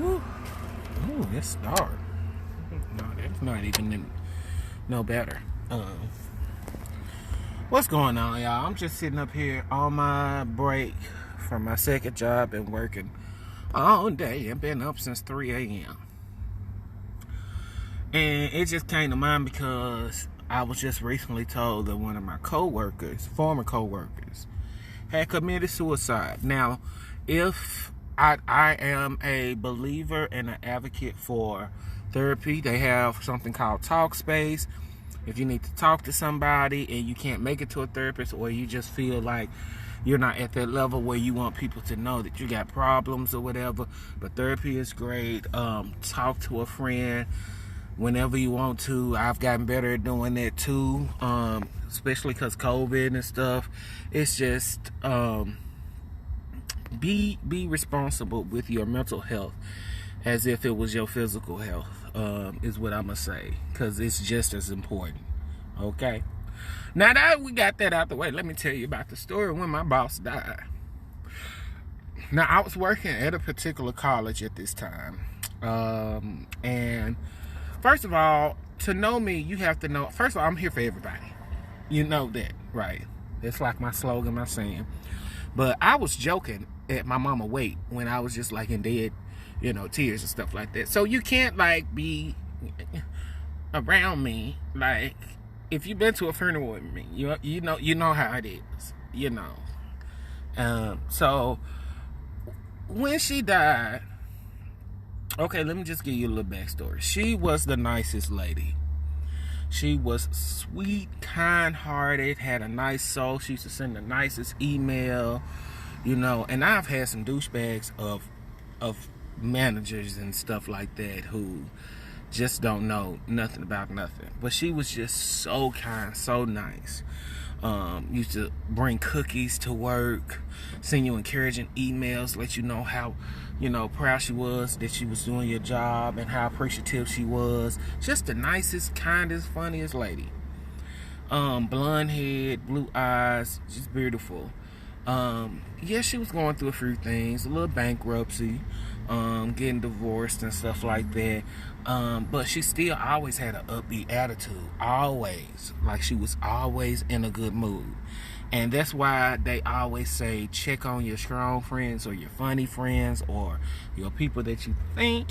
Ooh, it's dark. No, that's not even no better. What's going on, y'all? I'm just sitting up here on my break from my second job and working all day. I've been up since 3 a.m. And it just came to mind because I was just recently told that one of my former co-workers, had committed suicide. Now, if I am a believer and an advocate for therapy, they have something called Talkspace. If you need to talk to somebody and you can't make it to a therapist, or you just feel like you're not at that level where you want people to know that you got problems or whatever, but therapy is great. Talk to a friend whenever you want to. I've gotten better at doing that too, especially because COVID and stuff. It's just be responsible with your mental health as if it was your physical health, is what I'm gonna say, because it's just as important. Okay, now that we got that out the way, let me tell you about the story when my boss died. Now, I was working at a particular college at this time, and first of all, to know me, you have to know, first of all, I'm here for everybody. You know that, right? It's like my slogan, my saying. But I was joking at my mama wake when I was just like in dead, tears and stuff like that. So you can't like be around me. Like, if you've been to a funeral with me, you know how it is, So when she died, okay, let me just give you a little backstory. She was the nicest lady. She was sweet, kind-hearted, had a nice soul. She used to send the nicest email, and I've had some douchebags of managers and stuff like that who just don't know nothing about nothing. But she was just so kind, so nice. Used to bring cookies to work, send you encouraging emails, let you know how, proud she was that she was doing your job and how appreciative she was. Just the nicest, kindest, funniest lady. Blonde head, blue eyes, just beautiful. Yeah, she was going through a few things, a little bankruptcy, getting divorced and stuff like that. But she still always had an upbeat attitude, always. Like, she was always in a good mood. And that's why they always say, check on your strong friends or your funny friends or your people that you think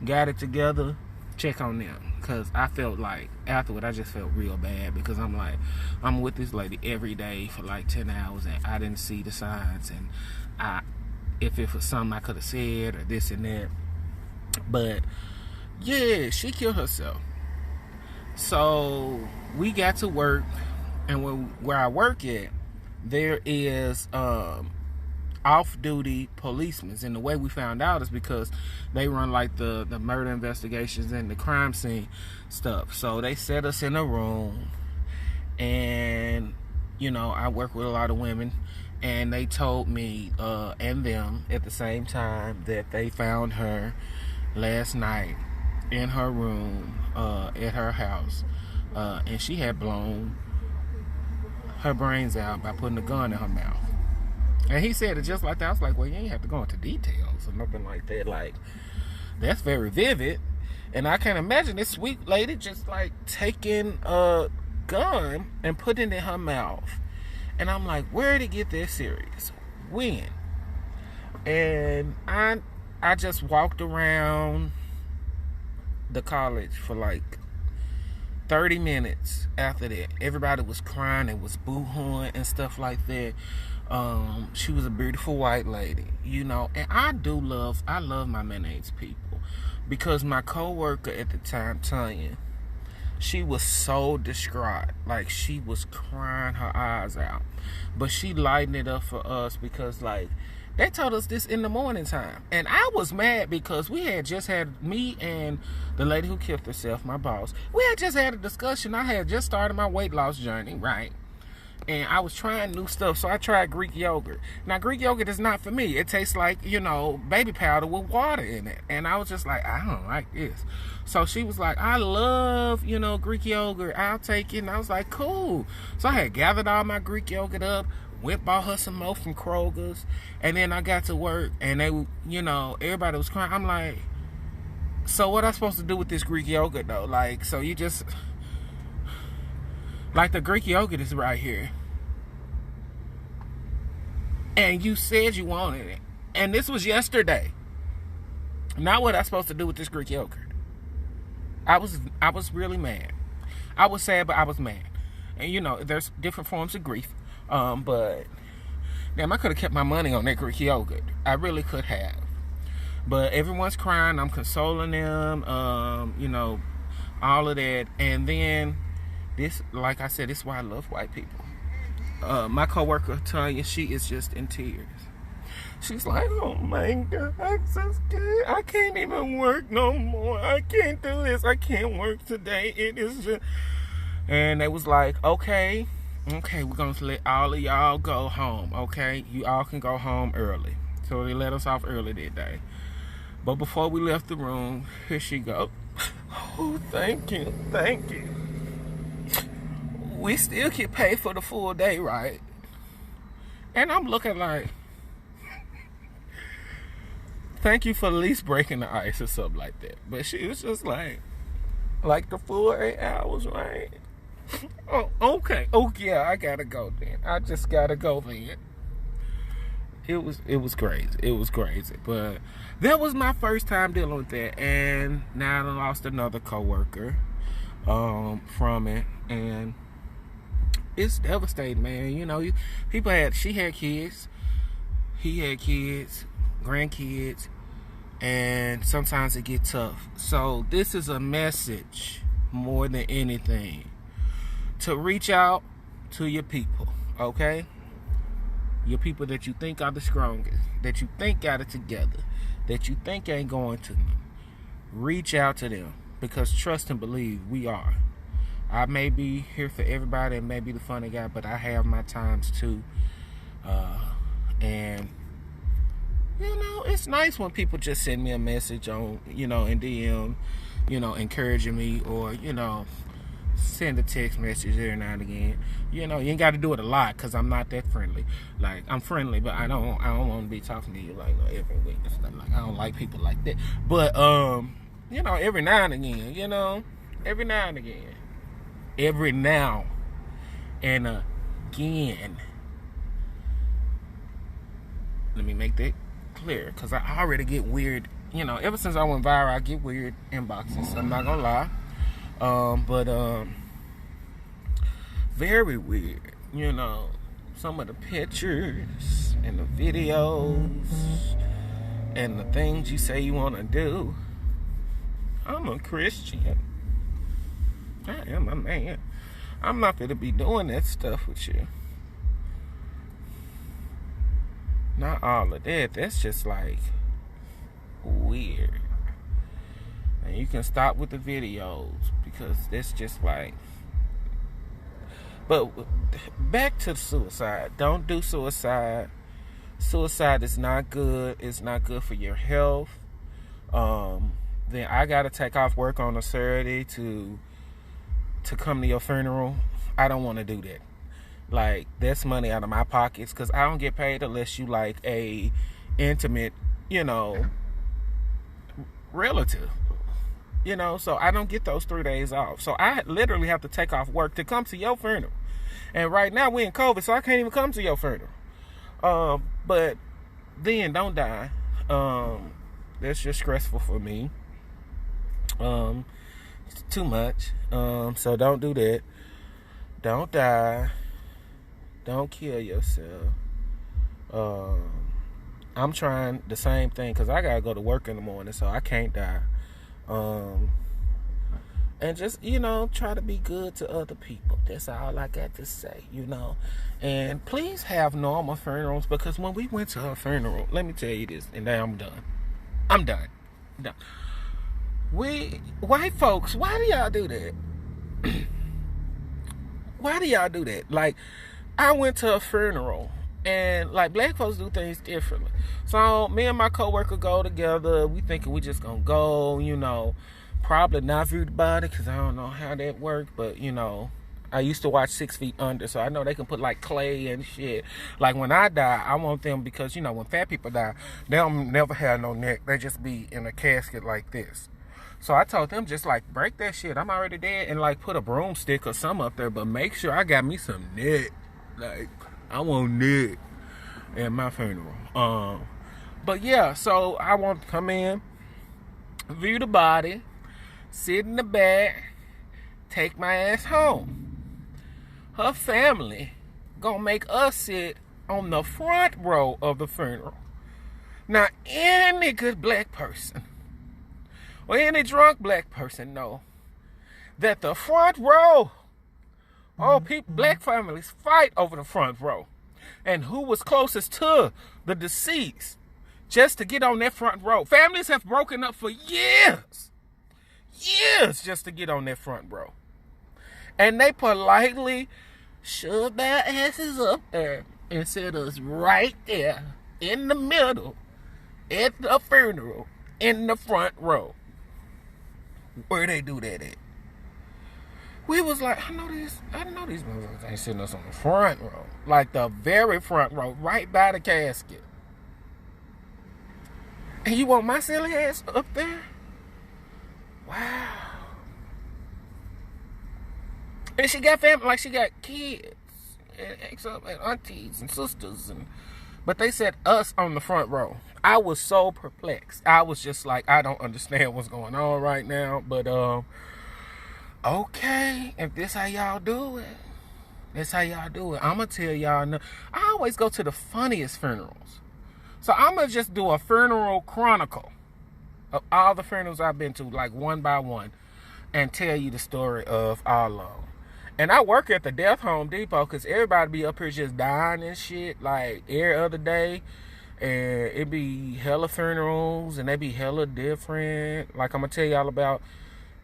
got it together. Check on them. Because I felt like afterward, I just felt real bad, because I'm like, I'm with this lady every day for like 10 hours and I didn't see the signs. And if it was something I could have said or this and that. But yeah, she killed herself. So we got to work, and where I work at, there is off-duty policemen. And the way we found out is because they run like the murder investigations and the crime scene stuff. So they set us in a room, and I work with a lot of women, and they told me and them at the same time that they found her last night in her room at her house, and she had blown her brains out by putting a gun in her mouth. And he said it just like that. I was like, well, you ain't have to go into details or nothing like that. Like, that's very vivid. And I can't imagine this sweet lady just like taking a gun and putting it in her mouth. And I'm like, where did it get this serious? When? And I just walked around the college for like 30 minutes after that. Everybody was crying and was boo-hooing and stuff like that. She was a beautiful white lady, and I love my mayonnaise people, because my co-worker at the time, Tanya, she was so distraught. Like, she was crying her eyes out, but she lightened it up for us, because like, they told us this in the morning time. And I was mad because we had just had, me and the lady who killed herself, my boss, we had just had a discussion. I had just started my weight loss journey, right? And I was trying new stuff, so I tried Greek yogurt. Now, Greek yogurt is not for me. It tastes like, baby powder with water in it. And I was just like, I don't like this. So she was like, I love, Greek yogurt. I'll take it. And I was like, cool. So I had gathered all my Greek yogurt up, went bought her some more from Kroger's, and then I got to work, and they, everybody was crying. I'm like, So what am I supposed to do with this Greek yogurt though? Like, so you just, like, the Greek yogurt is right here. And you said you wanted it. And this was yesterday. Now what am I supposed to do with this Greek yogurt? I was really mad. I was sad, but I was mad. And you know, there's different forms of grief. But damn, I could have kept my money on that Greek yogurt. I really could have. But everyone's crying. I'm consoling them. You know, all of that. And then this, like I said, this is why I love white people. My coworker Tanya, she is just in tears. She's like, oh my God, I'm so scared. I can't even work no more. I can't do this. I can't work today. It is just... And they was like, okay, we're going to let all of y'all go home, okay? You all can go home early. So they let us off early that day. But before we left the room, here she go. Oh, thank you. We still get paid for the full day, right? And I'm looking like, thank you for at least breaking the ice or something like that. But she was just like the full 8 hours, right? Oh, okay. Oh, yeah, I gotta go then. I just gotta go then. It was crazy. It was crazy. But that was my first time dealing with that. And now I lost another coworker from it. And it's devastating, man. You know, she had kids. He had kids, grandkids. And sometimes it gets tough. So this is a message more than anything. To reach out to your people, okay? Your people that you think are the strongest, that you think got it together, that you think ain't going to. Reach out to them, because trust and believe, we are. I may be here for everybody and may be the funny guy, but I have my times too. And you know, it's nice when people just send me a message on, you know, in DM, you know, encouraging me, or, you know, send a text message every now and again. You know, you ain't got to do it a lot, because I'm not that friendly. Like, I'm friendly, but I don't want to be talking to you like every week and stuff. Like, I don't like people like that. But you know, every now and again, you know, every now and again, every now and again. Let me make that clear, because I already get weird. You know, ever since I went viral, I get weird inboxes. I'm not gonna lie. But very weird, you know, some of the pictures and the videos and the things you say you want to do. I'm a Christian. I am a man. I'm not going to be doing that stuff with you. Not all of that. That's just like weird. And you can stop with the videos, because that's just like... But back to suicide. Don't do suicide. Suicide is not good. It's not good for your health. Then I gotta take off work on a Saturday to come to your funeral. I don't want to do that. Like, that's money out of my pockets, because I don't get paid unless you like a intimate, you know, relative. You know, so I don't get those 3 days off. So I literally have to take off work to come to your funeral. And right now we're in COVID, so I can't even come to your funeral. But then don't die. That's just stressful for me. It's too much. So don't do that. Don't die. Don't kill yourself. I'm trying the same thing, because I gotta go to work in the morning, so I can't die. And just, you know, try to be good to other people. That's all I got to say, you know. And please have normal funerals, because when we went to her funeral, let me tell you this, and then I'm done. We, white folks, why do y'all do that? Why do y'all do that? Like, I went to a funeral, and like, black folks do things differently. So me and my coworker go together. We thinking we just gonna go, you know, probably not view the body, because I don't know how that worked. But, you know, I used to watch 6 Feet Under, so I know they can put like clay and shit. Like, when I die, I want them, because, you know, when fat people die, they don't never have no neck. They just be in a casket like this. So I told them, just like, break that shit. I'm already dead, and like put a broomstick or something up there, but make sure I got me some net. Like, I want net at my funeral. But yeah, so I want to come in, view the body, sit in the back, take my ass home. Her family gonna make us sit on the front row of the funeral. Now, any good black person or any drunk black person know that the front row, black families fight over the front row. And who was closest to the deceased just to get on that front row. Families have broken up for years just to get on that front row. And they politely shoved their asses up there and set us right there in the middle at the funeral in the front row. Where they do that at? We was like, I know these motherfuckers ain't sitting us on the front row. Like the very front row, right by the casket. And you want my silly ass up there? Wow. And she got family, like she got kids and aunties and sisters, but they said us on the front row. I was so perplexed. I was just like, I don't understand what's going on right now, but okay, if this how y'all do it, that's how y'all do it. I'ma tell y'all, no, I always go to the funniest funerals. So I'ma just do a funeral chronicle of all the funerals I've been to, like one by one, and tell you the story of all of them. And I work at the Death Home Depot because everybody be up here just dying and shit like every other day. And it be hella funerals and they be hella different. Like I'm going to tell y'all about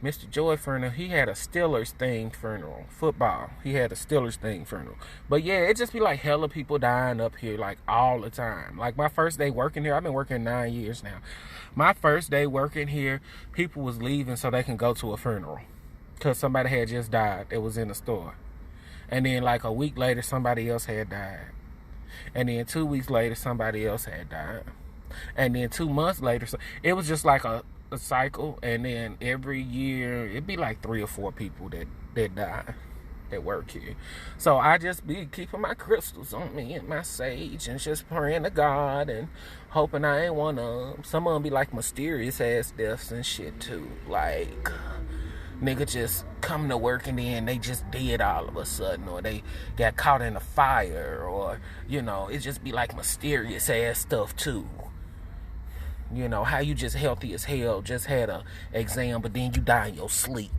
Mr. Joy funeral. He had a Steelers themed funeral. Football. He had a Steelers themed funeral. But yeah, it just be like hella people dying up here like all the time. Like my first day working here, I've been working 9 years now. My first day working here, people was leaving so they can go to a funeral. Because somebody had just died that was in the store. And then like a week later, somebody else had died. And then 2 weeks later, somebody else had died. And then 2 months later, so it was just like a cycle. And then every year, it'd be like 3 or 4 people that die that work here. So I just be keeping my crystals on me and my sage and just praying to God and hoping I ain't one of them. Some of them be like mysterious ass deaths and shit too. Like, nigga just come to work and then they just dead all of a sudden, or they got caught in a fire, or, you know, it just be like mysterious ass stuff too. You know, how you just healthy as hell, just had a exam, but then you die in your sleep.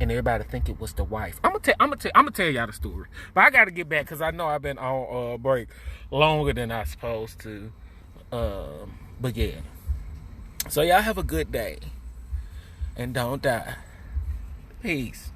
And everybody think it was the wife. I'm gonna tell y'all the story. But I gotta get back because I know I've been on break longer than I supposed to. But yeah. So y'all have a good day. And don't die. Peace.